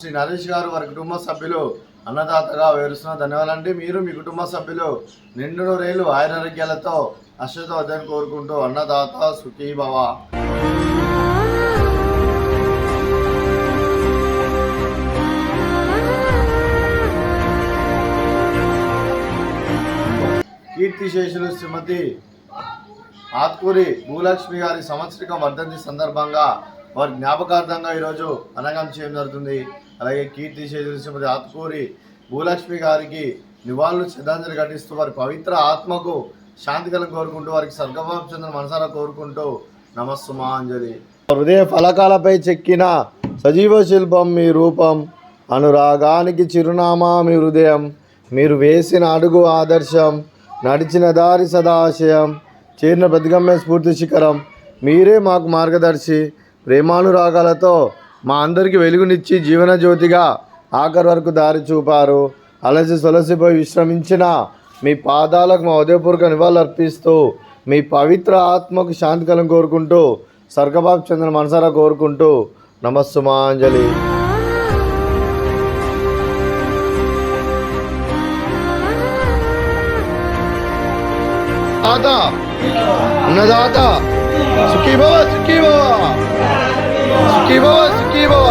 శ్రీ నరేష్ గారు వారి కుటుంబ సభ్యులు అన్నదాతగా వివరిస్తున్న ధన్యవాదాలండి. మీరు మీ కుటుంబ సభ్యులు నిండు నూరేళ్లు ఆయురారోగ్యాలతో అశ్వత వద్దని కోరుకుంటూ అన్నదాత సుఖీ భవ. కీర్తిశేషులు శ్రీమతి ఆత్కూరి భూలక్ష్మి గారి సంవత్సరిక వర్ధంతి సందర్భంగా వారి జ్ఞాపకార్థంగా ఈరోజు అన్నదానం చేయడం జరుగుతుంది. అలాగే కీర్తిశేషులు శ్రీమతి ఆత్కూరి భూలక్ష్మి గారికి నివాళులు శ్రద్ధాంజలి ఘటిస్తూ వారి పవిత్ర ఆత్మకు శాంతి కలను కోరుకుంటూ వారికి స్వర్గభావం మనసారా కోరుకుంటూ నమస్సుమాంజలి. హృదయ ఫలకాలపై చెక్కిన సజీవ శిల్పం మీ రూపం, అనురాగానికి చిరునామా మీ హృదయం, మీరు వేసిన అడుగు ఆదర్శం, నడిచిన దారి సదాశయం, చేరిన ప్రతిగమ్య స్ఫూర్తి శిఖరం, మీరే మాకు మార్గదర్శి. ప్రేమానురాగాలతో మా అందరికీ వెలుగునిచ్చి జీవన జ్యోతిగా ఆఖరి వరకు దారి చూపారు. అలసి సొలసిపోయి విశ్రమించిన మీ పాదాలకు మా ఉదయపూర్వక నివాళులు అర్పిస్తూ మీ పవిత్ర ఆత్మకు శాంతి కలను కోరుకుంటూ స్వర్గభావం చెందిన మనసారా కోరుకుంటూ నమస్సుమాంజలి. అన్నదాత సుఖీ భవ సుఖీ భవ సుఖీ భవ సుఖీ భవ.